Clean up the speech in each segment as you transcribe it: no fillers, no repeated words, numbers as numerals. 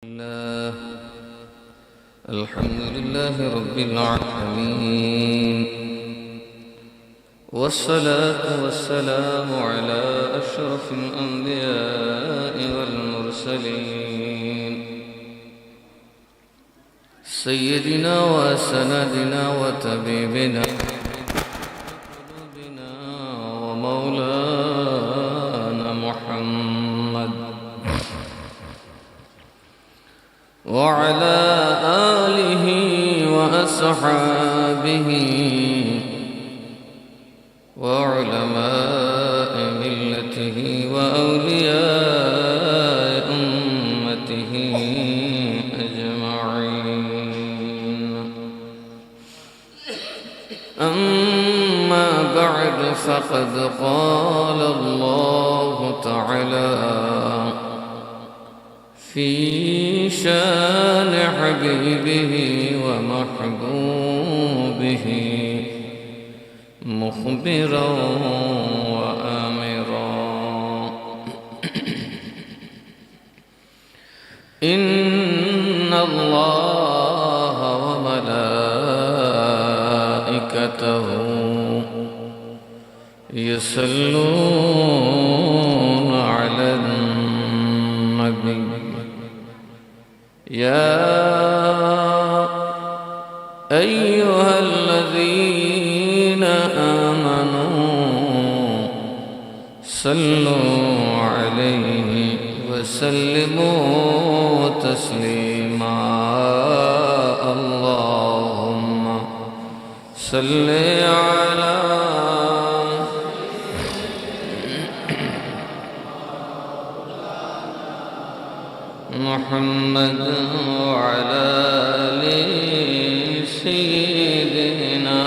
الله الحمد لله رب العالمين، والصلاة والسلام على أشرف الأنبياء والمرسلين، سيدنا وسندنا وطبيبنا قلوبنا ومولانا محمد وعلى آله وأصحابه وعلماء ملته وأولياء أمته أجمعين. أما بعد، فقد قال الله تعالى في شان حبيبه ومحبوبه مخبرا وآمرا: إن الله وملائكته يصلون على النبي يا أيها الذين آمنوا صلوا عليه وسلموا تسليما. اللهم صل على محمد وعلى آل سيدنا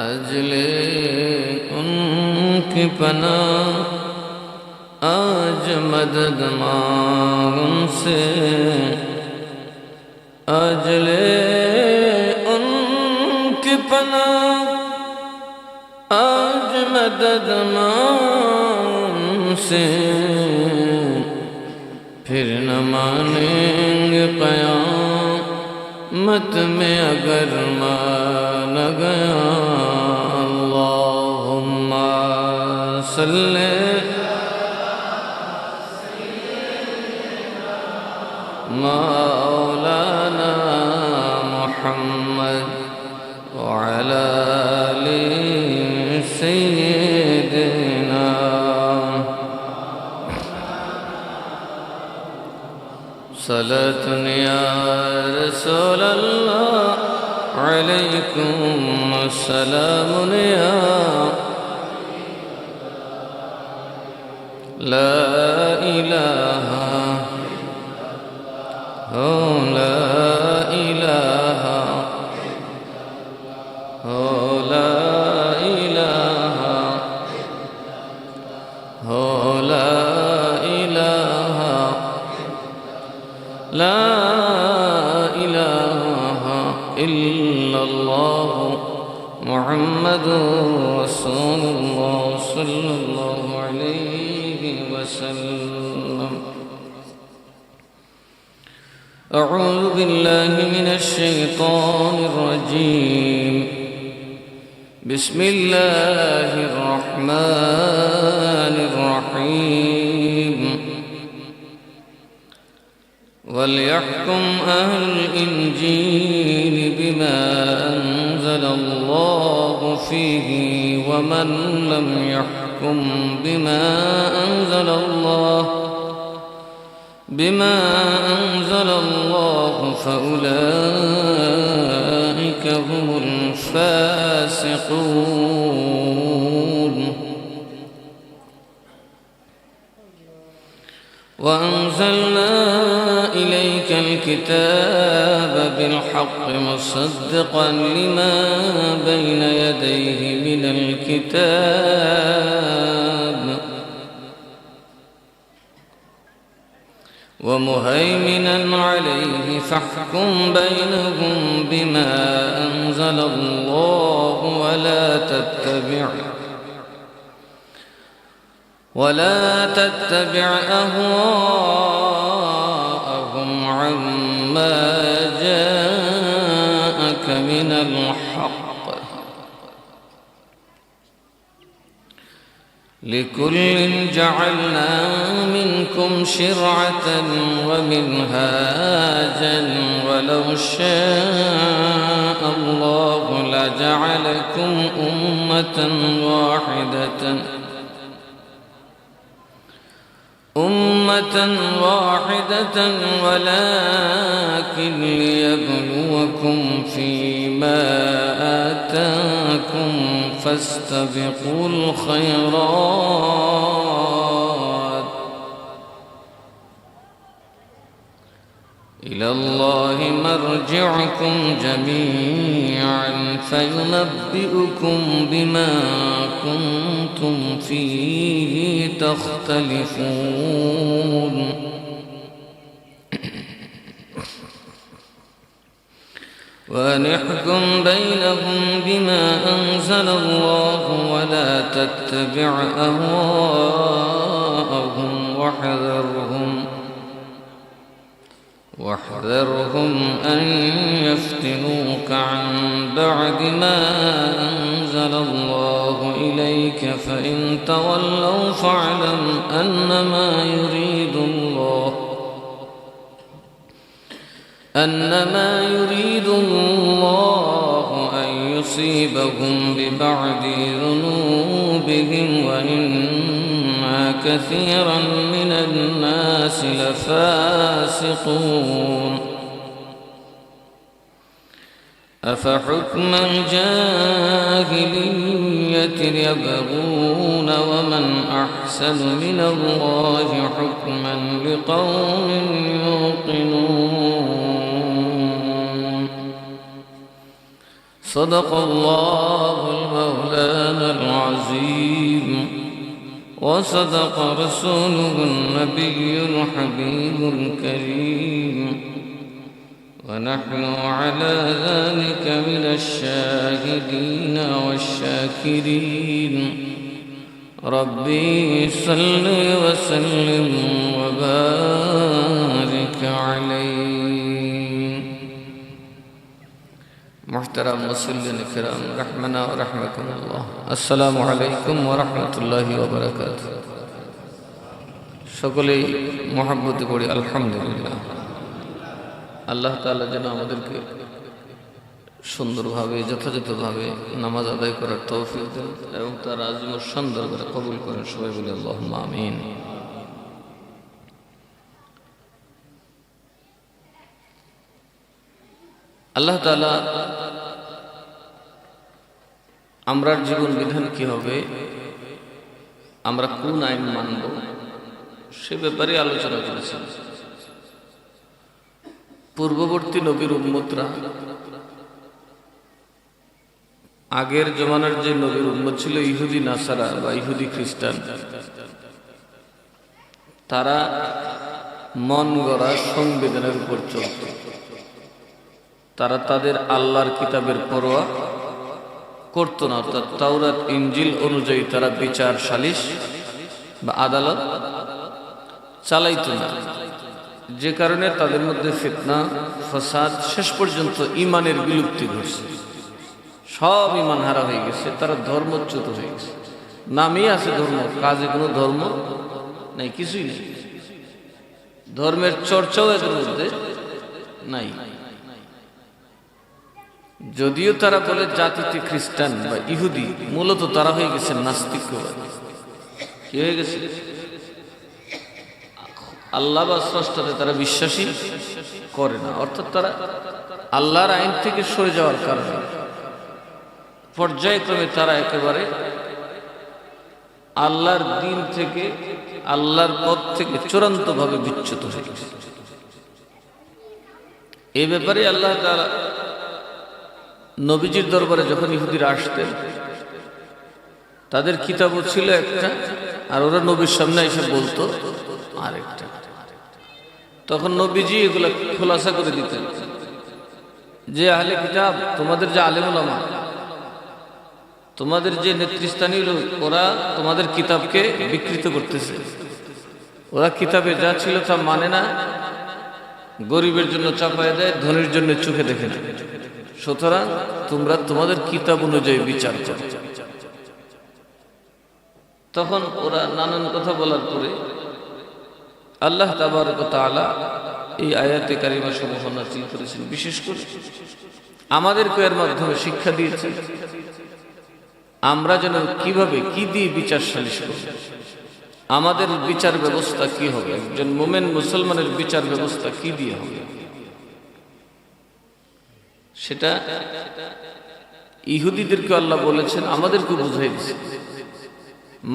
अजले उनकी पनाह आज मदद मांग उनसे, अजले उनकी पनाह आज मदद मांग से, फिर न मानेंगे क़यामत में अगर मान गया। अल्लाहुम्मा सल्ले मौलाना मुहम्मद वअला आलि सय्यिदना। सलातुन या रसूल अल्लाह अलैकुम अस्सलामुन या ला इलाहा हो ला इलाहा हो ला इलाहा हो ला इलाहा ला इलाहा इल्लल्लाह मुहम्मदुर रसूलुल्लाह सल्लल्लाहु अलैहि वसल्लम। أعوذ بالله من الشيطان الرجيم. بسم الله الرحمن الرحيم. وليحكم أهل الإنجيل بما أنزل الله فيه ومن لم يحكم بما أنزل الله فأولئك هم الفاسقون. وأنزلنا إليك الكتاب بالحق مصدقا لما بين يديه من الكتاب ومهيمنا عليه فاحكم بينهم بما أنزل الله ولا تتبع أهواءهم عما جاءك من الحق لكل جعلنا منكم شرعة ومنهاجا ولو شاء الله لجعلكم أمة واحدة ولكن ليبلوكم فيما آتاكم فاستبقوا الخيرات إلى الله مرجعكم جميعا فينبئكم بما كنتم فيه تختلفون وأن احكم بينهم بما أنزل الله ولا تتبع أهواءهم واحذرهم أن يفتنوك عن بعد ما أنزل الله إليك فإن تولوا فاعلم أنما يريد الله أن يصيبهم ببعض ذنوبهم وإن كثيرا من الناس لفاسقون أفحكم الجاهلية يبغون ومن أحسن من الله حكما لقوم يوقنون صدق الله المولانا العظيم وصدق رسوله النبي الحبيب الكريم ونحن على ذلك من الشاهدين والشاكرين ربي صل وسلم وبارك عليه محترم مسلمين الكرام رحمنا ورحمكم الله السلام عليكم ورحمة الله وبركاته সকলেই মহব্বতে পড়ি আলহামদুলিল্লাহ আল্লাহ তাআলা যেন আমাদেরকে সুন্দরভাবে যথাযথভাবে নামাজ আদায় করার তৌফিক দেন এবং তার আজীবন সুন্দর করে কবুল করেন সবাই বলি আল্লাহুম্মা আমিন আল্লাহ তাআলা আমরার জীবন বিধান কি হবে আমরা কোন আইন মানব সে ব্যাপারে আলোচনা করেছেন পূর্ববর্তী নবীর উম্মতরা আগের জমানার যে নবীর উম্মত ছিল ইহুদি নাসারা বা ইহুদি খ্রিস্টান তারা মন গড়া সংবিধানের উপর চলত তারা তাদের আল্লাহর কিতাবের পরোয়া করত না অর্থাৎ তাওরাত ইনজিল অনুযায়ী তারা বিচার সালিশ বা আদালত চালাইত না যে কারণে তাদের মধ্যে ফিতনা ফাসাদ শেষ পর্যন্ত ইমানের বিলুপ্তি ঘটছে সব ইমান হারা হয়ে গেছে তারা ধর্মচ্যুত হয়ে গেছে নামই আছে ধর্ম কাজে কোনো ধর্ম নাই কিছুই নেই ধর্মের চর্চাও এদের মধ্যে নাই যদিও তারা বলে জাতিতে খ্রিস্টান বা ইহুদি মূলত তারা হয়ে গেছে নাস্তিকবাদী কি হয়ে গেছে আল্লাহ বা স্রষ্টাতে তারা বিশ্বাসী করে না অর্থাৎ তারা আল্লাহর আইন থেকে সরে যাওয়ার কারণে পর্যায়ক্রমে তারা একেবারে আল্লাহর দিন থেকে আল্লাহর পথ থেকে চূড়ান্তভাবে বিচ্যুত হয়ে গেছে এই ব্যাপারে আল্লাহ তাআলা নবীজির দরবারে যখন ইহুদিরা আসতেন তাদের কিতাবও ছিল একটা আর ওরা নবীর সামনে এসে বলতো আরেকটা তখন নবীজি এগুলা খোলাসা করে দিতেন যে আহলে কিতাব তোমাদের যে আলেম ওলামা তোমাদের যে নেতৃস্থানীয় লোক ওরা তোমাদের কিতাবকে বিকৃত করতেছে। ওরা কিতাবে যা ছিল তা মানে না, গরিবের জন্য চাপায় দেয়, ধনীর জন্য চোখে দেখে না। সুতরাং তোমরা তোমাদের কিতাব অনুযায়ী বিচার করো। তখন ওরা নানান কথা বলার পরে আল্লাহ তাবারক ওয়া তাআলা এই আয়াতে কারিমা সমূহ নাযিল করেছেন। বিশেষ করে আমাদেরকে এর মাধ্যমে শিক্ষা দিয়েছেন আমরা যেন কিভাবে কি দিয়ে বিচার সালিশ করব, আমাদের বিচার ব্যবস্থা কি হবে, একজন মুমিন মুসলমানের বিচার ব্যবস্থা কি দিয়ে হবে, সেটা ইহুদিদেরকে আল্লাহ বলেছেন, আমাদেরকে বুঝাই দিয়েছে।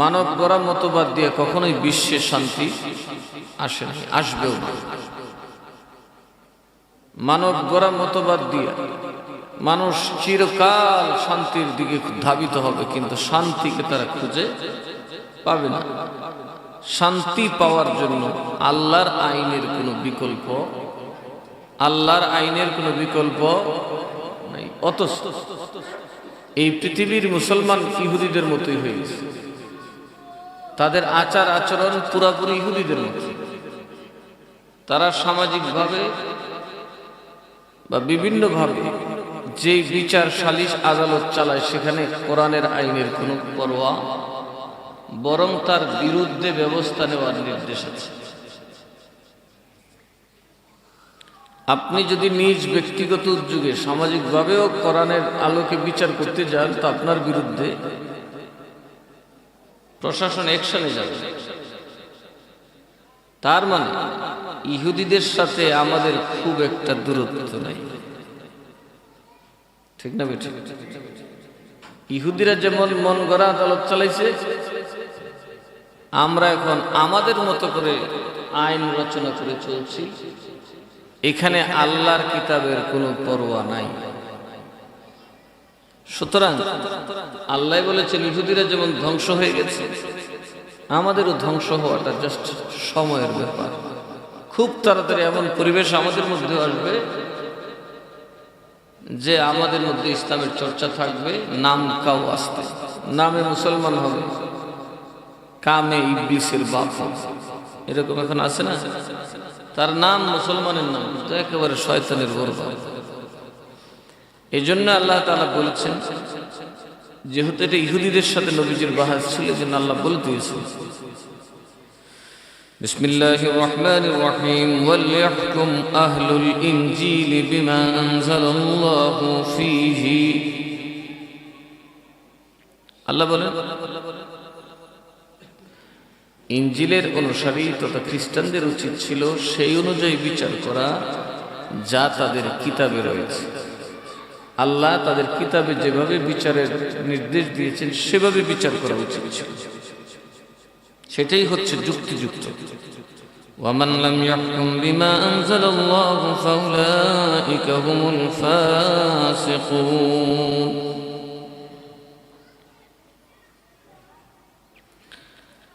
মানব গড়া মতবাদ দিয়ে কখনোই বিশ্বে শান্তি আসে না, আসবেও না। মানব গড়া মতবাদ দিয়ে মানুষ চিরকাল শান্তির দিকে ধাবিত হবে, কিন্তু শান্তিকে তারা খুঁজে পাবে না। শান্তি পাওয়ার জন্য আল্লাহর আইনের কোনো বিকল্প, আল্লাহর আইনের কোনো বিকল্প নাই। অথচ এই পৃথিবীর মুসলমান ইহুদিদের মতোই হয়ে গেছে। তাদের আচার আচরণ পুরাপুরি ইহুদিদের মতো। তারা সামাজিকভাবে বা বিভিন্নভাবে যে বিচার সালিশ আদালত চালায় সেখানে কোরআনের আইনের কোনো পরোয়া, বরং তার বিরুদ্ধে ব্যবস্থা নেওয়ার নির্দেশ আছে। আপনি যদি নিজ ব্যক্তিগত উদ্যোগে সামাজিকভাবেও কোরআনের আলোকে বিচার করতে যান তো আপনার বিরুদ্ধে প্রশাসন অ্যাকশনে যাবে। তার মানে ইহুদিদের সাথে আমাদের খুব একটা দূরত্ব নাই, ঠিক না বেঠিক? ইহুদিরা যেমন মন গড়া আদালত চালাইছে, আমরা এখন আমাদের মতো করে আইন রচনা করে চলছি। এখানে আল্লাহর কিতাবের কোনো পরোয়া নাই। সুতরাং আল্লাহ বলেছেন ইহুদিরা যেমন ধ্বংস হয়ে গেছে, আমাদেরও ধ্বংস হওয়াটা জাস্ট সময়ের ব্যাপার। খুব তাড়াতাড়ি এমন পরিবেশ আমাদের মধ্যে আসবে যে আমাদের মধ্যে ইসলামের চর্চা থাকবে, নাম কাউ আসতে, নামে মুসলমান হবে, কামে ইবলিসের বাপ হবে। এরকম এখন আছে না? তার নাম মুসলমানের নাম, তো একেবারে শয়তানের বরবাদ। এই জন্য আল্লাহ তাআলা বলেছেন, যেহেতু এটা ইহুদিদের সাথে নবীজির বাহাস ছিল, যেন আল্লাহ বলে দিয়েছেন বিসমিল্লাহির রহমানির রহিম ওয়ালিয়াহকুম আহলুল ইনজিল বিমা আনজালাল্লাহু ফীহি। আল্লাহ বলেন ইনজিলের অনুসারী তথা খ্রিস্টানদের উচিত ছিল সেই অনুযায়ী বিচার করা যা তাদের কিতাবে রয়েছে। আল্লাহ তাদের কিতাবে যেভাবে বিচারের নির্দেশ দিয়েছেন সেভাবে বিচার করা উচিত ছিল, সেটাই হচ্ছে যুক্তিযুক্ত। ওয়ামান লাম ইয়াহকুম বিমা আনজালাল্লাহু ফাউলাইকা হুমুল ফাসিকুন।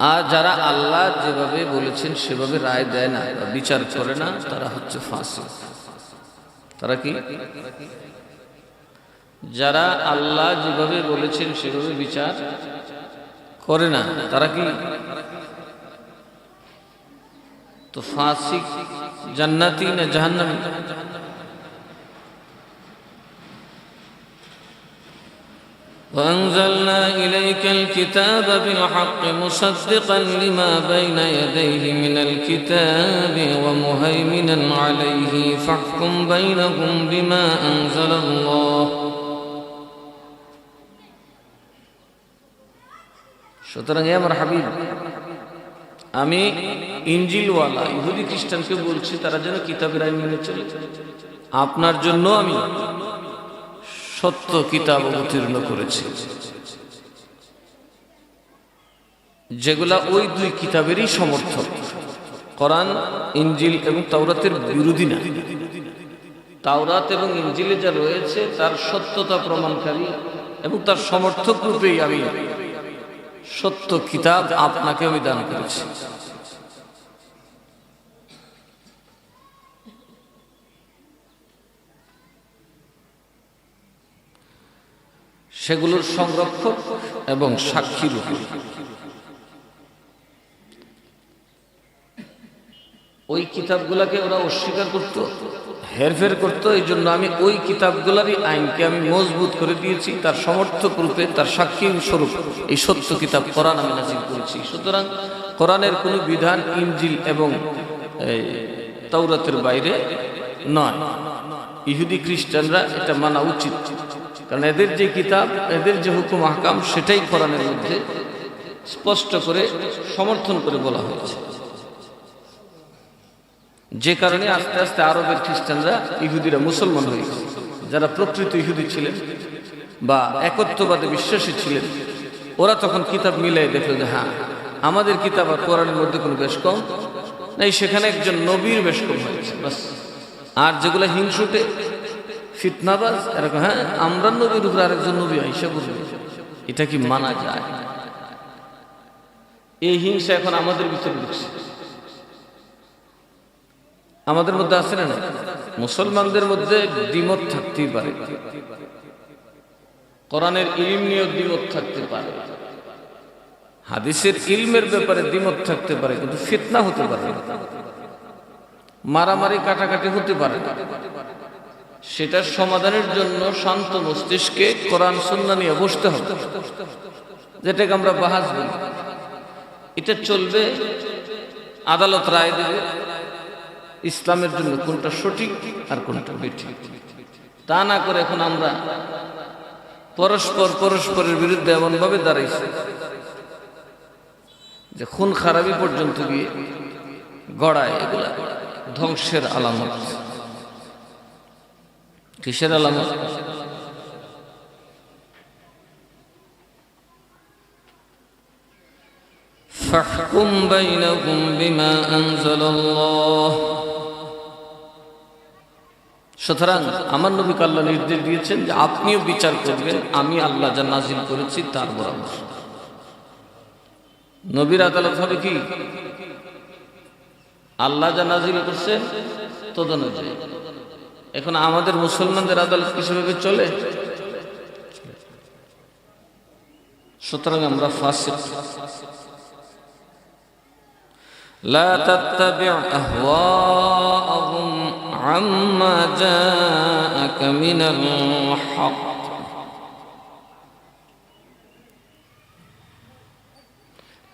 আর যারা আল্লাহ যেভাবে বলেছেন সেভাবে রায় দেয় না বা বিচার করে না, তারা হচ্ছে ফাসিক। তারা কি? যারা আল্লাহ যেভাবে বলেছেন সেভাবে বিচার করে না, তারা কি? তো ফাসিক জান্নাতি না জাহান্নামী? وأنزلنا إليك الكتاب بالحق مصدقا لما بين يديه من الكتاب ومهيمنا عليه فاحكم بينهم بما أنزل الله. সুতরাং আমার হাবিব, আমি ইনজিলওয়ালা ইহুদি খ্রিস্টানকে বলছি তারা যেন কিতাবের আইন মেনে চলে। আপনার জন্য আমি সত্য কিতাব অবতীর্ণ করেছি, যেগুলা ওই দুই কিতাবেরই সমর্থক। কোরআন, ইনজিল এবং তাওরাতের বিরোধী না। তাওরাত এবং ইনজিলে যা রয়েছে তার সত্যতা প্রমাণকারী এবং তার সমর্থক রূপেই আমি সত্য কিতাব আপনাকে আমি দান করেছি। সেগুলোর সংরক্ষক এবং সাক্ষী রূপে। ওই কিতাবগুলাকে ওরা অস্বীকার করত, হেরফের করত। এই জন্য আমি ওই কিতাবগুলারই আইনকে আমি মজবুত করে দিয়েছি, তার সমর্থক রূপে, তার সাক্ষী স্বরূপ এই সত্য কিতাব কোরআন আমি নাযিল করেছি। সুতরাং কোরআনের কোনো বিধান ইনজিল এবং তাওরাতের বাইরে নয়। ইহুদি খ্রিস্টানরা এটা মানা উচিত, কারণ এদের যে কিতাব, এদের যে হুকুম আহকাম, সেটাই কোরআনের মধ্যে স্পষ্ট করে সমর্থন করে বলা হয়েছে। যে কারণে আস্তে আস্তে আরবের খ্রিস্টানরা, ইহুদিরা মুসলমান হয়েছে। যারা প্রকৃত ইহুদি ছিলেন বা একত্ববাদে বিশ্বাসী ছিলেন, ওরা তখন কিতাব মিলাই দেখলো যে হ্যাঁ, আমাদের কিতাব আর কোরআনের মধ্যে কোনো বেশ কম নেই, সেখানে একজন নবীর বেশ কম হয়েছে বাস। আর যেগুলো হিংসুটে ফিতনাবাজ, এরকম হ্যাঁ আমরা নবীর উপরে আরেকজন নবী আইসা বুঝবে, এটা কি মানা যায়? এই হিংসা এখন আমাদের ভিতরে ঢুকছে। আমাদের মধ্যে আছে না? মুসলমানদের মধ্যে দ্বিমত থাকতেই পারে, কোরআনের ইলম নিয়ে দ্বিমত থাকতে পারে, হাদিসের ইলমের ব্যাপারে দ্বিমত থাকতে পারে, কিন্তু ফিতনা হতে পারে, মারামারি কাটাকাটি হতে পারে। সেটার সমাধানের জন্য শান্ত মস্তিষ্কে কোরআন সুন্নাহ নিয়ে বসতে হবে, যেটাকে আমরা বাহাস বলি। এটা চলবে, আদালত রায় দেবে ইসলামের জন্য কোনটা সঠিক আর কোনটা বেঠিক। তা না করে এখন আমরা পরস্পরের বিরুদ্ধে এমন ভাবে দাঁড়াইছি যে খুন খারাপি পর্যন্ত গিয়ে গড়ায়। এগুলা ধ্বংসের আলামত। কিসের আলামত? ফাহকুম বাইনাহুম বিমা আনজালাল্লাহ। সুতরাং আমার নবীকে আল্লাহ নির্দেশ দিয়েছেন যে আপনিও বিচার করবেন আমি আল্লাহ যা নাজিল করেছি তার বরাবর। নবীর আদালত হবে কি? আল্লাহ যা নাজিল করছেন তদনুযায়ী। এখন আমাদের মুসলমানদের আদালত কিভাবে চলে? সুতরাং আমরা ফাসিক। لا تتبع أهواءهم عما جاءك من الحق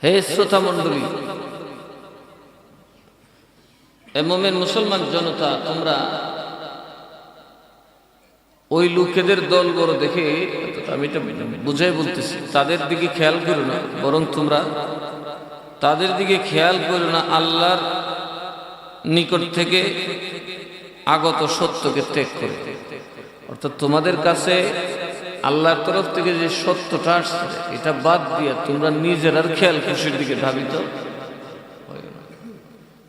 হে শ্রোতা মণ্ডলী, এ মুমিন মুসলমান জনতা, তোমরা ওই লোকেদের দল বড় দেখে, আমি এটা বুঝাই বলতেছি, তাদের দিকে খেয়াল করো না, বরং তোমরা তাদের দিকে খেয়াল করো না, আল্লাহর নিকট থেকে আগত সত্যকে ত্যাগ করে। অর্থাৎ তোমাদের কাছে আল্লাহর তরফ থেকে যে সত্যটা আসছে এটা বাদ দিয়ে তোমরা নিজের আর খেয়াল খুশির দিকে ধাবিত।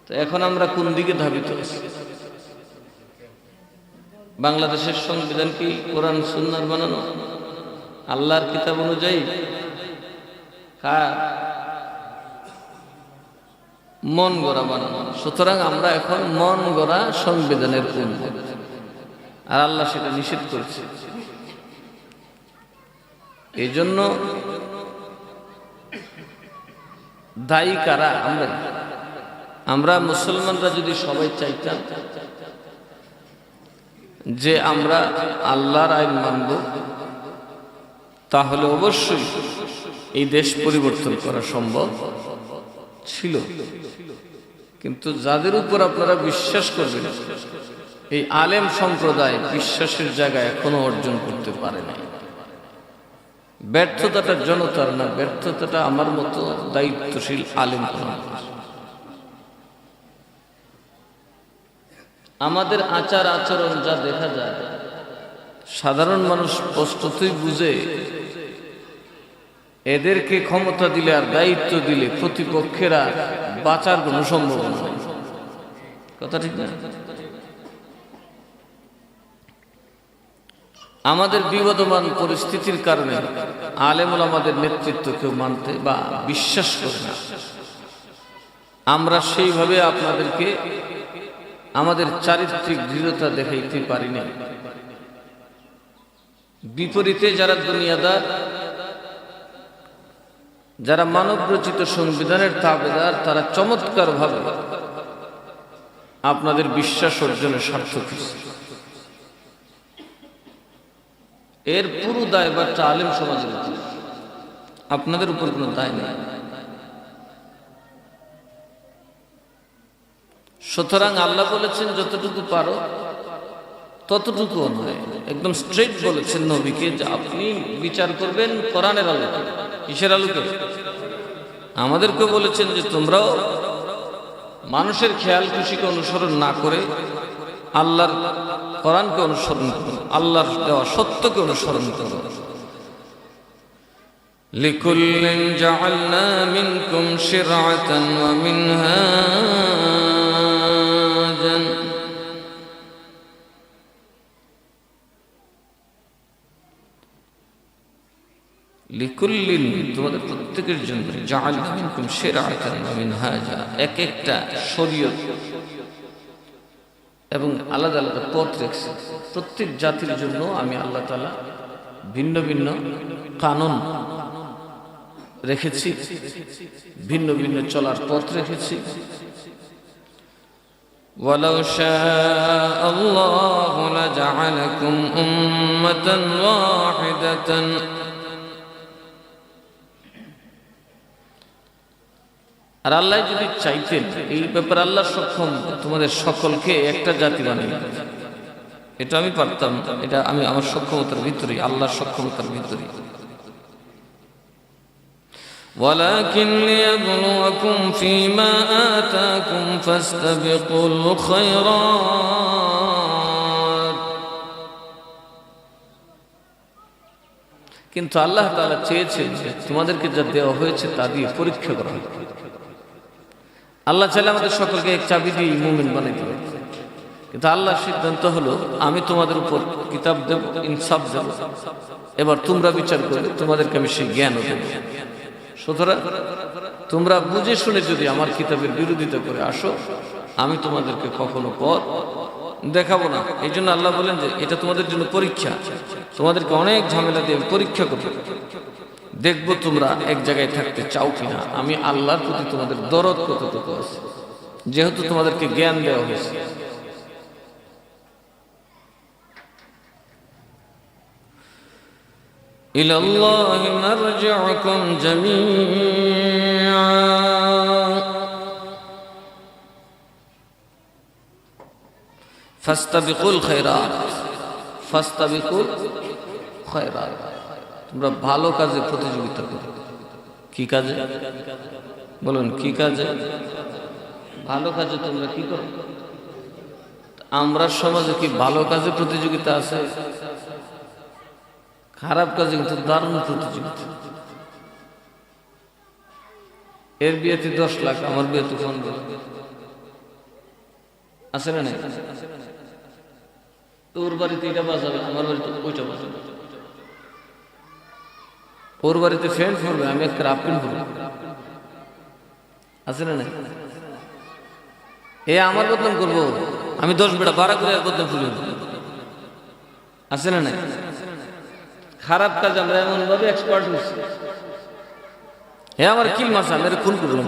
তো এখন আমরা কোন দিকে ধাবিত আছি? বাংলাদেশের সংবিধান কি কোরআন সুন্নাহর বানানো, আল্লাহর কিতাব অনুযায়ী? মন গড়া বানানো। সুতরাং আমরা এখন মন গড়া সংবিধানের উন্মত, আর আল্লাহ সেটা নিষেধ করেছে। এই জন্য দায়ী কারা? আমরা মুসলমানরা যদি সবাই চাইতাম যে আমরা আল্লাহর আইন মানব, তাহলে অবশ্যই এই দেশ পরিবর্তন করা সম্ভব ছিল। কিন্তু যাদের উপর আপনারা বিশ্বাস করবেন, এই আলেম সম্প্রদায় বিশ্বাসের জায়গায় এখনো অর্জন করতে পারে নাই। ব্যর্থতাটা জনতার না, ব্যর্থতাটা আমার মতো দায়িত্বশীল আলেম। আমাদের আচার আচরণ যা দেখা যায়, সাধারণ মানুষ স্পষ্টতই বুঝে এদেরকে ক্ষমতা দিলে আর দায়িত্ব দিলে প্রতিপক্ষেরা বাঁচার কোনো সম্ভাবনা নেই। কথা ঠিক না? আমাদের বিবদমান পরিস্থিতির কারণে আলেমুল আমাদের নেতৃত্ব কেউ মানতে বা বিশ্বাস করে না। আমরা সেইভাবে আপনাদেরকে আমাদের চারিত্রিক দৃঢ়তা দেখাইতে পারি না। বিপরীতে যারা দুনিয়াদার, যারা মানব রচিত সংবিধানের তাবেদার, তারা চমৎকারভাবে আপনাদের বিশ্বাস অর্জনে সার্থক হয়েছে। এর পুরো দায়ভারটা আলেম সমাজের উপর, আপনাদের উপর কোনো দায় নেই। সুতরাং আল্লাহ বলেছেন যতটুকু পারো ততটুকুও নয়, একদম স্ট্রেট বলেছেন নবীকে যে আপনি বিচার করবেন কোরআনের আলোকে। কিসের আলোকে? আমাদেরকে বলেছেন যে তোমরাও মানুষের খেয়াল খুশিকে অনুসরণ না করে আল্লাহর কোরআনকে অনুসরণ করো, আল্লাহর দেওয়া সত্যকে অনুসরণ করো। লিকুল্লিন জাআলনা মিনকুম শিরআতান ওয়া মিনহাজান, লিকুল্লিন তোমাদের প্রত্যেকের জন্য, জাআলনা মিনকুম শিরআতান ওয়া মিনহাজা, এক একটা শরীয়ত এবং আলাদা আলাদা পথ রেখেছি। প্রত্যেক জাতির জন্য আমি আল্লাহ তাআলা ভিন্ন ভিন্ন কানুন রেখেছি, ভিন্ন ভিন্ন চলার পথ রেখেছি। ওয়ালাউ শাআ আল্লাহু লাজাআলাকুম উম্মাতান ওয়াহিদাতান, আর আল্লাহ যদি চাইতেন, এই ব্যাপারে আল্লাহ সক্ষম তোমাদের সকলকে একটা জাতি বানিয়ে, এটা আমি পারতাম, এটা আমি আমার সক্ষমতার ভিতরে, আল্লাহর সক্ষমতার ভিতরে। ওয়ালাকিন লিয়াবলুয়াকুম ফীমা আতাকুম ফাস্তাবিকুল খায়রাত, কিন্তু আল্লাহ তাআলা চেয়েছেন যে তোমাদেরকে যা দেওয়া হয়েছে তা দিয়ে পরীক্ষা করা হবে। আল্লাহ চাইলে আমাদের সকলকে এক চাবি দিয়ে মুমিন বানাইতে পারে, কিন্তু আল্লাহর সিদ্ধান্ত হলো আমি তোমাদের উপর কিতাব দেব, ইনসাফ দেব, এবার তোমরা বিচার করবে, তোমাদেরকে আমি সেই জ্ঞানও দেব। সুতরাং তোমরা বুঝে শুনে যদি আমার কিতাবের বিরোধিতা করে আসো, আমি তোমাদেরকে কখনো পথ দেখাবো না। এই জন্য আল্লাহ বলেন যে এটা তোমাদের জন্য পরীক্ষা, তোমাদেরকে অনেক ঝামেলা দিয়ে পরীক্ষা করবে, দেখবো তোমরা এক জায়গায় থাকতে চাও কিনা, আমি আল্লাহর প্রতি তোমাদের দরদ কতটুকু আছে, যেহেতু তোমাদেরকে জ্ঞান দেওয়া হয়েছে। ইলাল্লাহি মারজিউকুম জামিআ, ফাস্তাবিকুল খায়রাত, ফাস্তাবিকুল খায়রাত, তোমরা ভালো কাজে প্রতিযোগিতা করো। কি কাজে বলুন? কি কাজে? ভালো কাজে তোমরা কি করো? আমরা সমাজে কি ভালো কাজে প্রতিযোগিতা আছে? খারাপ কাজে কিন্তু দারুণ প্রতিযোগিতা। এর বিয়েতে 10 লাখ, আমার বিয়েতে 15 লাখ, আছে না? নাই? তোর বাড়িতে এটা বাজাবে, আমার বাড়িতে ওইটা বাজাবে। ওর বাড়িতে ফ্যান ফুরবে, আমি একটা রাফিন ফুরবো, আছে না? নাই? এ আমার বদনাম করবো, আমি 10 বেড়া বাড়া করে বদনাম ফুরব, আছে না? নাই? খারাপ কাজ আমরা এমন ভাবে এক্সপার্ট হচ্ছি, হে আমার কিল মারছে, আমি খুন করলাম,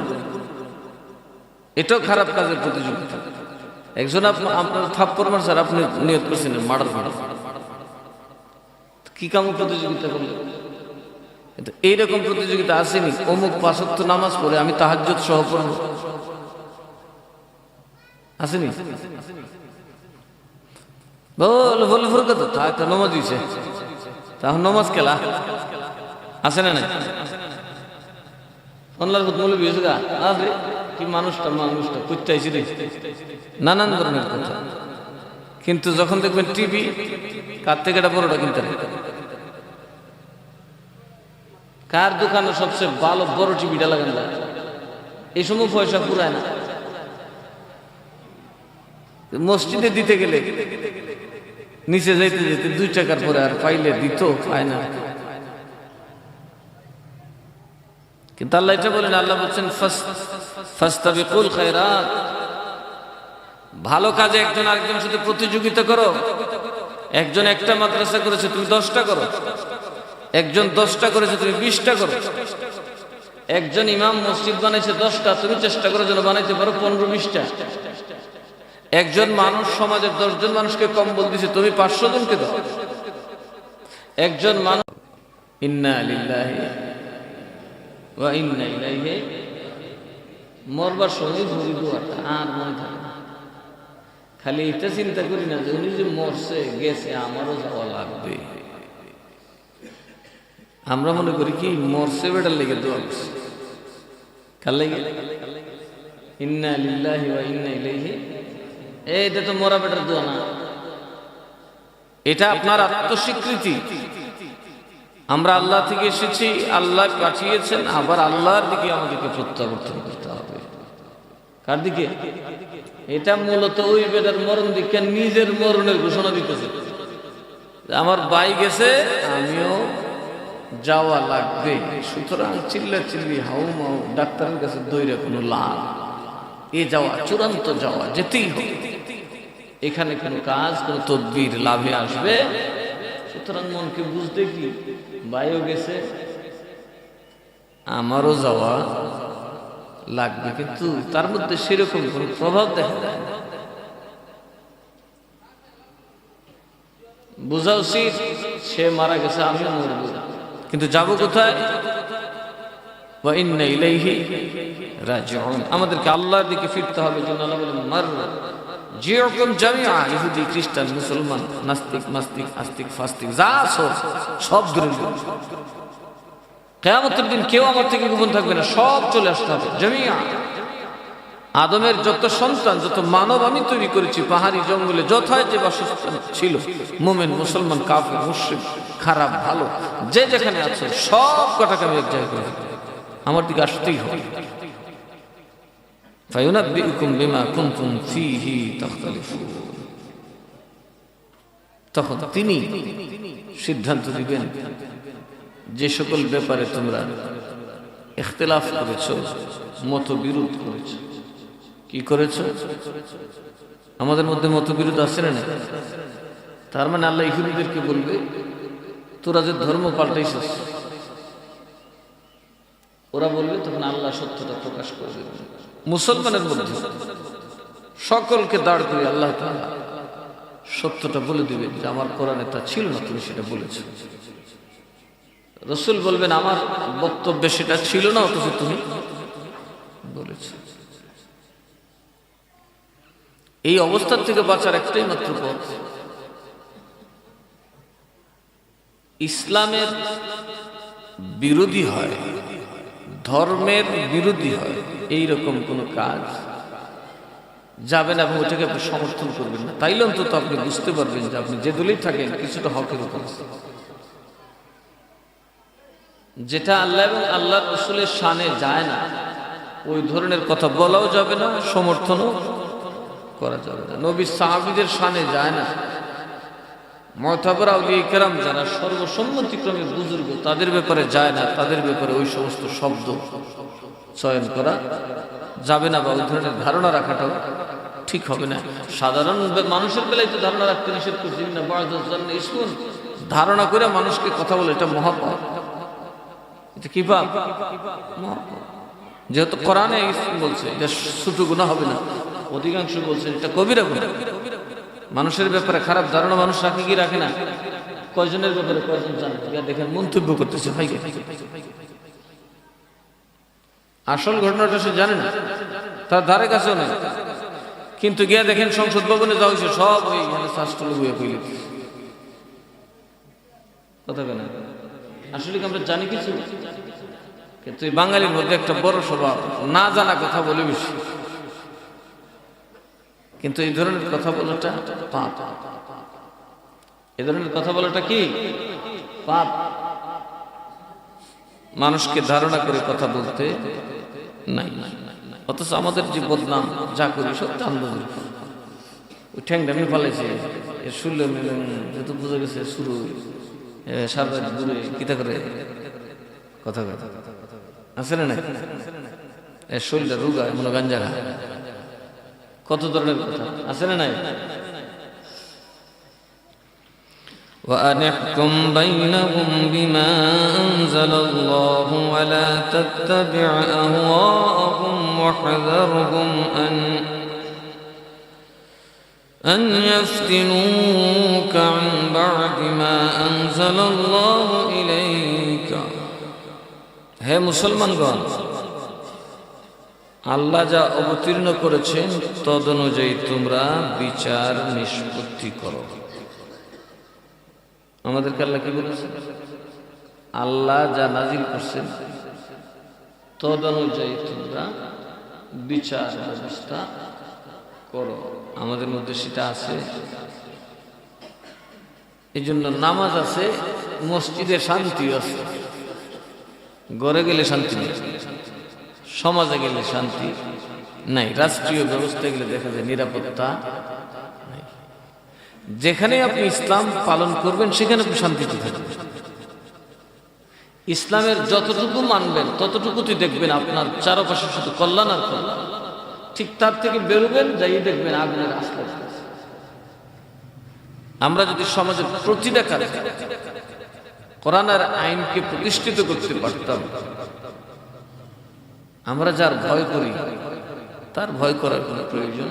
এটাও খারাপ কাজের প্রতিযোগিতা। একজন আপনার থাপ্পড় মারছে আর আপনি নিয়ত করছেন মার্ডার করার, কি কাম প্রতিযোগিতা করলেন? এইরকম প্রতিযোগিতা আসেনি অমুক 5 ওয়াক্ত নামাজ পড়ে আমি তাহাজ্জুদ সহ পড়ব, আসেনি? বল বল ফুরকত তা একটা নামাজ দিছে, তাহলে নামাজ কেলা, আছে না? নাই? অনলার মূল্য বিয়েছে গা, আরে কি মানুষটা করতে আইছি রে, নানান ধরনের কথা। কিন্তু যখন দেখবেন টিভি, কার থেকে এটা বড়টা কিনতে, কার দোকানে সবচেয়ে ভালো বড় টিভিটা লাগান যায়, এই সময় পয়সা পুরায় না। মসজিদে দিতে গেলে নিচে যাইতে যেতে 2 টাকার পরে আর পাইলে দিত, পায় না। কিন্তু আল্লাহ এটা বলেন, আল্লাহ বলছেন ফাস্তাবিকুল খায়রাত, ভালো কাজে একজন আরেকজনের সাথে প্রতিযোগিতা করো। একজন একটা মাদ্রাসা করেছে, তুমি 10টা করো। একজন 10টা করেছে, তুমি 20টা করো। একজন ইমাম মসজিদ বানাইছে 10টা, তুমি চেষ্টা করো যেন বানাইতে পারো 15-20টা। একজন মানুষ সমাজের 10 জন মানুষকে কম্বল দিছে, তুমি 500 জনকে দাও। একজন মানুষ, ইন্না লিল্লাহি ওয়া ইন্না ইলাইহি, মরবার সময় ভুরি দোয়াটা আর মনে থাকে না। খালি এটা চিন্তা করি না যে উনি যে মরছে গেছে, আমারও যাওয়া লাগবে। আমরা মনে করি কি মরছে বেটার লেগে দোয়া করছে, কার লেগে? ইন্না লিল্লাহি ওয়া ইন্না ইলাইহি। এটা তো মরা বেটার দোয়া না, এটা আপনার আত্মস্বীকৃতি। আমরা আল্লাহ থেকে এসেছি, আল্লাহ পাঠিয়েছেন, আবার আল্লাহর দিকে আমাদেরকে প্রত্যাবর্তন করতে হবে। কার দিকে? এটা মূলত ওই বেটার মরণ দিকে নিজের মরণের ঘোষণা দিতেছে, আমার ভাই গেছে, আমিও যাওয়া লাগবে। সুতরাং চিল্লা চিল্লি হাউ মাউ ডাক্তারের কাছে দৌড়ে কোনো লাভ, এ যাওয়া চূড়ান্ত যাওয়া, যেতেই হবে। এখানে কোনো কাজ, কোনো তদবির লাভে আসবে? সুতরাং মনকে বুঝতে কি ভাইও গেছে, আমারও যাওয়া লাগবে, কিন্তু তার মধ্যে সেরকম কোনো প্রভাব দেখা যায় না। বোঝা উচিত সে মারা গেছে, আমিও মরব, কিন্তু যাব কোথায়? ওয়া ইন্না ইলাইহি রাজিউন। আমাদেরকে আল্লাহর দিকে ফিরতে হবে। জন্য আল্লাহ বলেন মারজিউকুম জামিআ, ইহুদি খ্রিস্টান মুসলমান নাস্তিক মাস্তিক আস্তিক ফাস্তিক যা সব দূরে। কিয়ামতের দিন কেউ আমার থেকে গোপন থাকবে না, সব চলে আসতে হবে জামিআ। আদমের যত সন্তান, যত মানব আমি তৈরি করেছি, পাহাড়ি জঙ্গলে যথায় যে বাসস্থান ছিল, মুমিন মুসলমান কাফের মুশরিক খারাপ ভালো যে যেখানে আছে, সব কটাকে আমি এক জায়গায় করে আমার দিকে আসতেই হবে। ফায়ুনাব্বিউকুম বিমা কুনতুম ফীহি তাখতালিফুন। তখন তিনি সিদ্ধান্ত দিবেন যে সকল ব্যাপারে তোমরা ইখতিলাফ করেছো, মতবিরোধ করেছো। কি করেছো? আমাদের মধ্যে মতবিরোধ আছে না? তার মানে আল্লাহ ইহুদিদেরকে বলবে, তোরা যে ধর্ম পাল্টাইছিস, ওরা বলবে, তখন আল্লাহ সত্যটা প্রকাশ করে দেবে। মুসলমানের মধ্যে সকলকে দাঁড় করে আল্লাহ তাআলা সত্যটা বলে দিবেন যে আমার কোরআনে তা ছিল না, তুমি সেটা বলেছো। রাসূল বলবেন, আমার বক্তব্যে সেটা ছিল না, অথচ তুমি বলেছো। এই অবস্থা থেকে বাঁচার একটাই মাত্র পথ, ইসলামের বিরোধী হয়, ধর্মের বিরোধী হয় এইরকম কোন কাজ যাবেন এবং ওটাকে আপনি সমর্থন করবেন না। তাইলে অন্তত আপনি বুঝতে পারবেন যে আপনি যে দলেই থাকেন কিছুটা হকের উপর। যেটা আল্লাহ এবং আল্লাহর রাসূলের শানে যায় না, ওই ধরনের কথা বলাও যাবে না, সমর্থনও করা যাবে না। নবী সাহাবীদের শানে যায় না, মুতাবার আউলিয়া কিরাম যারা সর্বসম্মতিক্রমে বুজুর্গ, তাদের ব্যাপারে যায় না, তাদের ব্যাপারে ওই সমস্ত শব্দ চয়ন করা যাবে না, বা ওই ধরনের ধারণা রাখাটাও ঠিক হবে না। সাধারণ মানুষের বেলায় তো ধারণা রাখতে নিষেধ করছি না, ধারণা করে মানুষকে কথা বলে, এটা মহাপাপ। এটা কি পাপ? মহাপাপ। যেহেতু কোরআনে বলছে এটা ছোট গুনাহ হবে না, অধিকাংশ বলছে এটা কবিরা গুনাহ। মানুষের ব্যাপারে খারাপ ধারণা মানুষ রাখে কি রাখে না? কয়জনের ব্যাপারে কয়জন জানে? দেখেন মন্তব্য করতেছে, ভাই আসল ঘটনাটা সে জানে না, তার ধারে কাছেও নেই, কিন্তু গিয়া দেখেন সংসদ ভবনে যাওয়া হয়েছে, সব ওই শাস্ত্র বইয়ে কইলে কথা কেন? আসলে আমরা জানি কিছু, কিন্তু এই বাঙালির মধ্যে একটা বড় স্বভাব, না জানা কথা বলে বেশি। কিন্তু এই ধরনের কথা বলাটা পাপ। এই ধরনের কথা বলাটা কি পাপ। মানুষকে ধারণা করে কথা বলতে নাই। অথচ আমাদের যে বদনাম যা করি সব আন্দাজ, ওই ঠ্যাংটা আমি পালাইছে, এর শুনলে যেহেতু বোঝা গেছে শুরু সারা দূরে কিতা করে কথা কথা আছে না নাই, এর শরীরটা রোগা, মনে গাঞ্জা খায়, কত ধরনের কথা আছে না নাই। وأن احكم بينهم بما أنزل الله ولا تتبع أهواءهم واحذرهم أن يفتنوك عن بعد ما أنزل الله إليك হে মুসলমানগণ, আল্লাহ যা অবতীর্ণ করেছেন তদনুযায়ী তোমরা বিচার নিষ্পত্তি করো। আমাদেরকে আল্লাহ কি বলেছেন? আল্লাহ যা নাজিল করছেন তদনুযায়ী তোমরা বিচার ব্যবস্থা করো। আমাদের মধ্যে সেটা আছে। এই জন্য নামাজ আছে, মসজিদে শান্তি আছে। ঘরে গেলে শান্তি নেই, সমাজে গেলে শান্তি নাই, রাষ্ট্রীয় ব্যবস্থা গেলে দেখা যায় নিরাপত্তা নাই। যেখানে আপনি ইসলাম পালন করবেন সেখানে আপনি শান্তিতে থাকবেন। ইসলামের যতটুকু মানবেন ততটুকুতে দেখবেন আপনার চারপাশে শুধু কল্যাণ আর কল্যাণ। ঠিক তার থেকে বেরোবেন, যাই দেখবেন আগুনের আশ্রয়। আমরা যদি সমাজের প্রতিটা কাজে কোরআনের আইনকে প্রতিষ্ঠিত করতে পারতাম, আমরা যার ভয় করি তার ভয় করার কোনো প্রয়োজন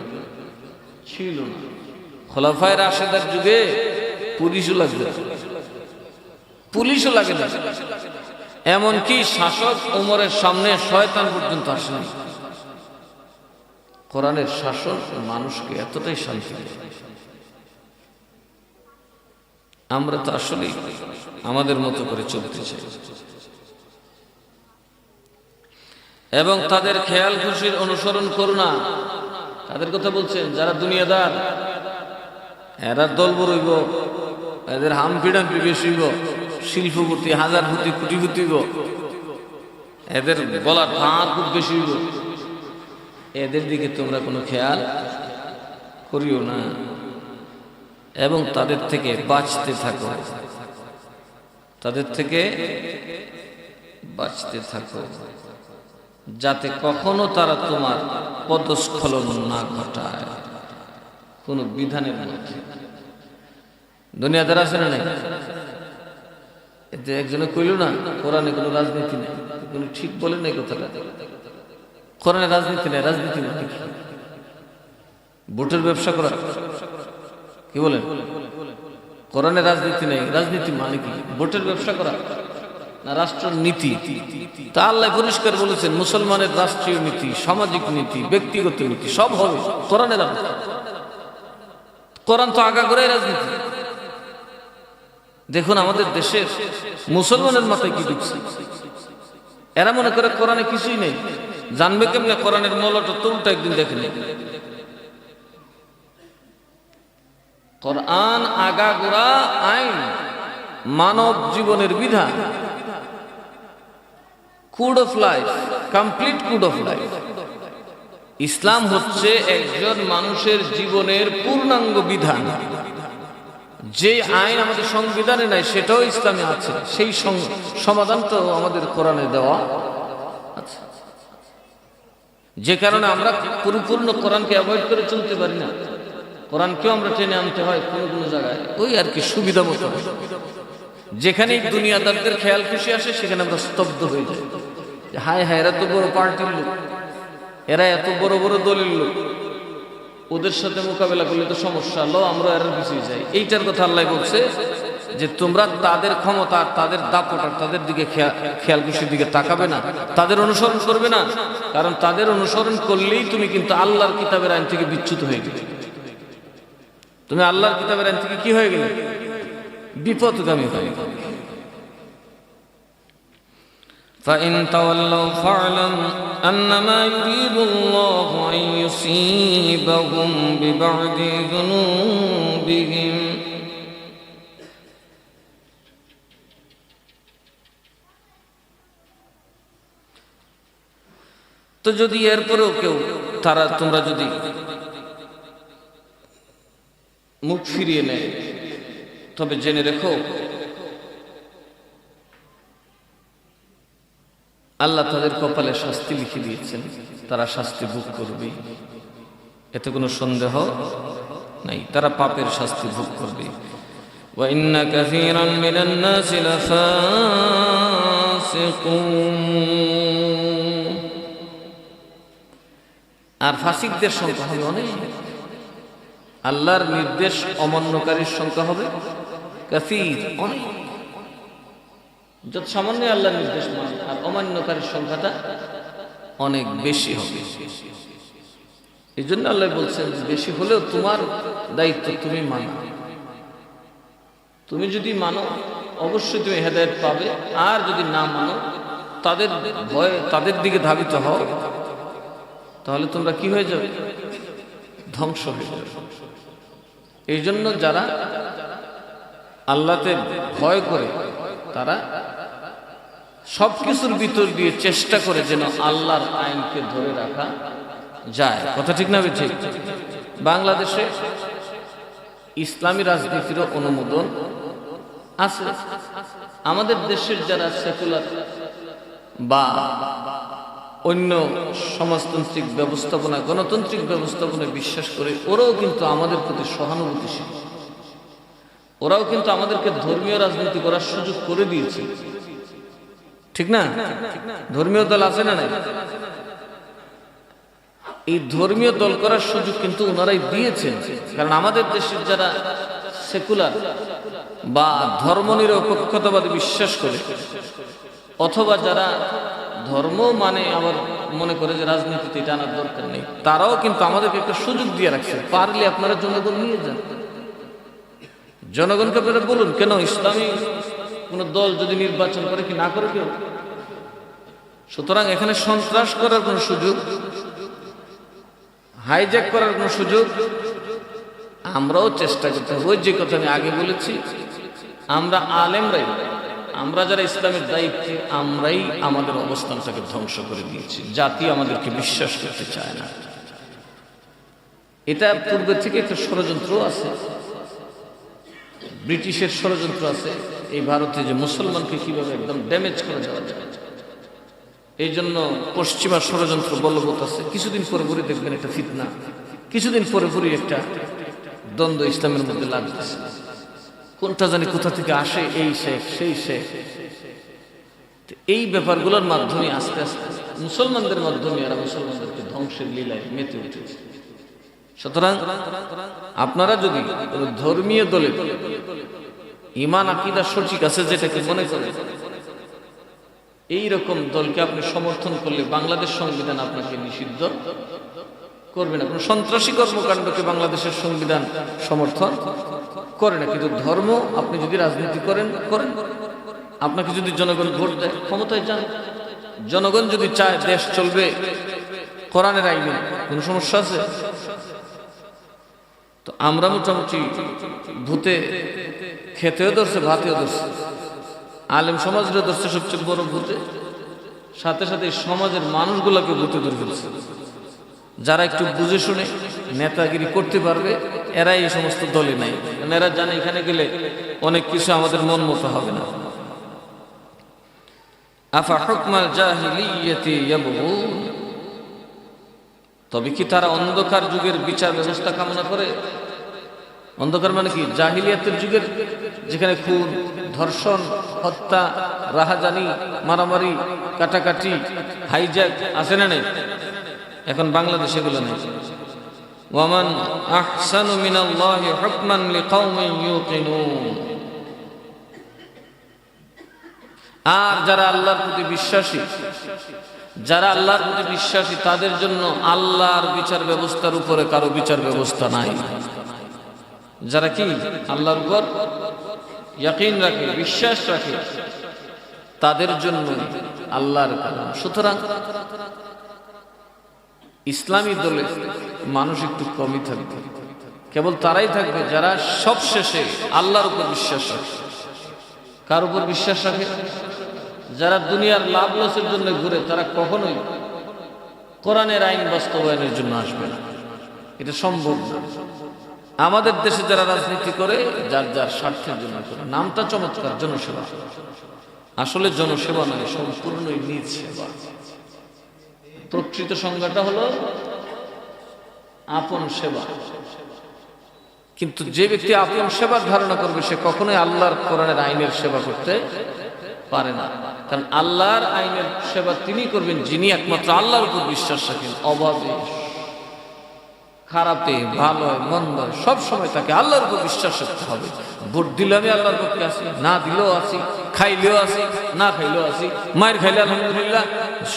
ছিল না। খোলাফায়ে রাশেদার যুগে পুলিশও লাগবে, পুলিশও লাগে না। এমনকি শাসক ওমরের সামনে শয়তান পর্যন্ত আসেনি। কোরআনের শাসন মানুষকে এতটাই শান্তি দেয়। আমরা তো আসলে আমাদের মতো করে চলতে চাই এবং তাদের খেয়াল খুশির অনুসরণ করো না। তাদের কথা বলছেন যারা দুনিয়াদার, এরা দলবর হইব, এদের হামফিডাম্পি বেশি হইব, শিল্পপতি হাজারপতি কোটিপতি হইব, এদের গলার ভাঁড় খুব বেশি হইব। এদের দিকে তোমরা কোনো খেয়াল করিও না এবং তাদের থেকে বাঁচতে থাকো, তাদের থেকে বাঁচতে থাকো, যাতে কখনো তারা তোমার পদস্খলন না ঘটায় কোন বিধানের মধ্যে। দুনিয়াদার আছে না নাই? এতে একজনে কইল না কোরআনে কোনো রাজনীতি নেই, কোনো ঠিক বলেন নাই কথাটা। কোরআনে রাজনীতি নেই, রাজনীতি নেই ভোটের ব্যবসা করা, কি বলেন? কোরআনে রাজনীতি নেই, রাজনীতি মানে কি? ভোটের ব্যবসা করা না রাষ্ট্র নীতি? তা আল্লাহ পরিষ্কার বলেছেন মুসলমানের রাষ্ট্রীয় নীতি, সামাজিক নীতি, ব্যক্তিগত নীতি সব হবে কোরআনের আলোকে। কোরআন তো আগা করে রাজনীতি। দেখুন আমাদের দেশের মুসলমানের মাথায় কি ঢুকছে। এরা মনে করে কোরআনে কিছুই নেই, জানবে কেমনে? কোরআনের মৌলটা তো উল্টা একদিন দেখেন। কোরআন আগাগোড়া আইন, মানব জীবনের বিধান, code of life, complete code of life. ইসলাম হচ্ছে একজন মানুষের জীবনের পূর্ণাঙ্গ বিধান। যে আইন আমাদের সংবিধানে নাই সেটাও ইসলামে আছে, সেই সমাধানটাও আমাদের কোরআনে দেওয়া আছে। যে কারণে আমরা পরিপূর্ণ কোরআনকে অ্যাভয়েড করে চলতে পারি না। কোরআনকেও আমরা টেনে আনতে হয় কোনো কোনো জায়গায়, ওই আর কি সুবিধা মতো। যেখানেই দুনিয়াদারদের খেয়াল খুশি আসে সেখানে আমরা স্তব্ধ হয়ে যাই। হায় হায়, এরা তো বড় পার্টির লোক, এরা এত বড় বড় দলের লোক, ওদের সাথে মোকাবেলা করলে তো সমস্যা, লো আমরা এর পিছিয়ে যাই। এইটার কথা আল্লাহ বলছে যে তোমরা তাদের ক্ষমতা, তাদের দাপট আর তাদের দিকে খেয়াল খুশির দিকে তাকাবে না, তাদের অনুসরণ করবে না। কারণ তাদের অনুসরণ করলেই তুমি কিন্তু আল্লাহর কিতাবের আইন থেকে বিচ্যুত হয়ে গেলে। তুমি আল্লাহর কিতাবের আইন থেকে কি হয়ে গেলে? বিপদগামী হয়ে গেলে। فإن تولوا فاعلم أنما يريد الله أن يصيبهم ببعض ذنوبهم তো যদি এরপরেও কেউ তোমরা যদি মুখ ফিরিয়ে নেয় তবে জেনে রেখো আল্লাহ তাদের কপালে শাস্তি লিখে দিয়েছেন, তারা শাস্তি ভোগ করবে, এতে কোনো সন্দেহ নাই। তারা পাপের শাস্তি ভোগ করবে। وإن كثيرا من الناس لفاسقون আর ফাসিকদের সংখ্যা হবে অনেক। আল্লাহর নির্দেশ অমান্যকারীর সংখ্যা হবে কাসীর, অনেক। যত সামান্য আল্লাহর নির্দেশ মানে আর অমান্যকারীর সংখ্যাটা অনেক বেশি হবে। এই জন্য আল্লাহ বলছেন বেশি হলেও তোমার দায়িত্ব তুমি মানো। তুমি যদি মানো অবশ্যই তুমি হেদায়েত পাবে, আর যদি না মানো তাদের ভয়ে তাদের দিকে ধাবিত হও, তাহলে তোমরা কি হয়ে যাবে? ধ্বংস হয়ে যাবে। এই জন্য যারা আল্লাহতে ভয় করে তারা সবকিছুর ভিতর দিয়ে চেষ্টা করে যেন আল্লাহর আইনকে ধরে রাখা যায়। কথা ঠিক না ঠিক? বাংলাদেশে ইসলামী রাজনীতিরও অনুমোদন আছে। আমাদের দেশের যারা সেকুলার বা অন্য সমাজতান্ত্রিক ব্যবস্থাপনা, গণতান্ত্রিক ব্যবস্থাপনায় বিশ্বাস করে, ওরাও কিন্তু আমাদের প্রতি সহানুভূতিশীল। ওরাও কিন্তু আমাদেরকে ধর্মীয় রাজনীতি করার সুযোগ করে দিয়েছে, ঠিক না? ধর্মীয় দল আছে না নাই? এই ধর্মীয় দল করার সুযোগ কিন্তু ওনারাই দিয়েছেন। কারণ আমাদের দেশের যারা সেকুলার বা ধর্মনিরপেক্ষতাবাদী বিশ্বাস করে, অথবা যারা ধর্ম মানে আবার মনে করে যে রাজনীতিতে এটা আনার দরকার নেই, তারাও কিন্তু আমাদেরকে একটা সুযোগ দিয়ে রাখছে। পারলে আপনারা জনগণ নিয়ে যান, জনগণকে আপনারা বলুন কেন ইসলামী কোন দল যদি নির্বাচন করে কি না করে কেউ। সুতরাং এখানে সন্ত্রাস করার কোন সুযোগ, হাইজ্যাক করার কোন সুযোগ আমরাও চেষ্টা করতে হবে। ওই যে কথা আমি আগে বলেছি, আমরা আলেমরাই, আমরা যারা ইসলামের দায়িত্বে, আমরাই আমাদের অবস্থানটাকে ধ্বংস করে দিয়েছি। জাতি আমাদেরকে বিশ্বাস করতে চায় না। এটা পূর্বে থেকে একটা ষড়যন্ত্র আছে, ব্রিটিশের ষড়যন্ত্র আছে এই ভারতে, যে মুসলমানকে কিভাবে একদম ড্যামেজ করে দেওয়া যায়। এই জন্য পশ্চিমা ষড়যন্ত্র বলবৎ আছে। কিছুদিন পরে পরে দেখবেন একটা ফিতনা, কিছুদিন পরে পরে একটা দ্বন্দ্ব ইসলামের মধ্যে লাগতেছে। কোনটা জানি কোথা থেকে আসে, এই শেখ সেই শেখ। এই ব্যাপারগুলোর মাধ্যমে আস্তে আস্তে মুসলমানদের মাধ্যমে এরা মুসলমানদেরকে ধ্বংসের লীলায় মেতে উঠেছে। সুতরাং আপনারা যদি ধর্মীয় দলে ঈমান আকীদা সঠিক আছে যেটাকে মনে করেন, এইরকম দলকে আপনি সমর্থন করলে বাংলাদেশ সংবিধান আপনাকে নিষিদ্ধ করবে না। কোন সন্ত্রাসী কর্মকাণ্ডকে বাংলাদেশের সংবিধান সমর্থন করে না। কিন্তু ধর্ম আপনি যদি রাজনীতি করেন, আপনাকে যদি জনগণ ভোট দেয়, ক্ষমতায় যান। জনগণ যদি চায় দেশ চলবে কোরআনের আইনে, কোন সমস্যা আছে? তো আমরা মোটামুটি ভূতে খেতেও ধরছে, ভাতেও ধরছে, আলেম সমাজেরও ধরছে সবচেয়ে বড় ভূতে, সাথে সাথে সমাজের মানুষগুলোকে ভূতে ধরে ফেলছে। যারা একটু বুঝে শুনে নেতাগিরি করতে পারবে এরাই এই সমস্ত দলে নাই। এরা জানে এখানে গেলে অনেক কিছু আমাদের মন মতো হবে না। আফা হুকমাল জাহিলিয়াতি ইয়াবগুন, তবে কি তারা অন্ধকার যুগের বিচার ব্যবস্থা কামনা করে? অন্ধকার মানে কি? জাহিলিয়াতের যুগের, যেখানে খুন, ধর্ষণ, হত্যা, রাহাজানি, মারামারি, কাটাকাটি, হাইজ্যাক আছে না নেই? এখন বাংলাদেশে এগুলো নেই। ওয়ামান আহসানু মিনাল্লাহি হুকমান লিকাওমিন ইউকিনুন, আর যারা আল্লাহর প্রতি বিশ্বাসী, যারা আল্লাহর প্রতি বিশ্বাসী তাদের জন্য আল্লাহর বিচার ব্যবস্থার উপরে কারো বিচার ব্যবস্থা নাই। যারা কি আল্লাহর উপর ইয়াকিন রাখে, বিশ্বাস রাখে, তাদের জন্য আল্লাহর কালাম। সুতরাং ইসলামী দলে মানুষ একটু কমই থাকবে, কেবল তারাই থাকবে যারা সবশেষে আল্লাহর উপর বিশ্বাস রাখে। কার উপর বিশ্বাস রাখে? যারা দুনিয়ার লাভ লসের জন্য ঘুরে, তারা কখনোই কোরআনের আইন বাস্তবায়নের জন্য আসবে না। এটা সম্ভব না। আমাদের দেশে যারা রাজনীতি করে, যার যার স্বার্থের জন্য করে। নামটা চমৎকার, জনসেবা। আসলে জনসেবা নয়, সম্পূর্ণই নিজ সেবা। প্রকৃত সংজ্ঞাটা হলো আপন সেবা। কিন্তু যে ব্যক্তি আপন সেবার ধারণা করবে সে কখনোই আল্লাহর কোরআনের আইনের সেবা করতে পারে না। কারণ আল্লাহর আইনের সেবা তিনি করবেন যিনি একমাত্র আল্লাহর উপর বিশ্বাস রাখেন। অভাবে, খারাপে, ভালো মন্দ সব সময় তাকে আল্লাহর উপর বিশ্বাস রাখতে হবে। ভোট দিলে আমি আল্লাহর পক্ষে আছি, না দিলেও আছি, খাইলেও আছি, না খাইলেও আছি, মায়ের খাইলে আলহামদুলিল্লাহ,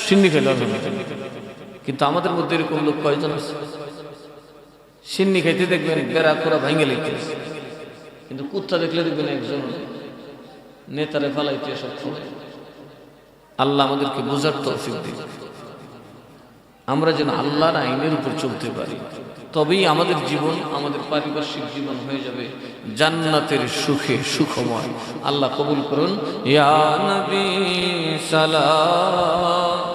সিন্নি খাইলে আলহামদুলিল্লাহ। কিন্তু আমাদের মধ্যে এরকম লোক কয়জন আছে? সিন্নি খাইতে দেখবেন বেড়া খোরা ভাঙে লিখতেছে, কিন্তু কুত্তা দেখলে দেখবেন একজন নেতারে ফালাইতে সব সময়। আল্লাহ আমাদেরকে বোঝার তৌফিক দিন, আমরা যেন আল্লাহর আইনের উপর চলতে পারি, তবেই আমাদের জীবন, আমাদের পারিপার্শ্বিক জীবন হয়ে যাবে জান্নাতের সুখে সুখময়। আল্লাহ কবুল করুন। ইয়া নবী সালাম।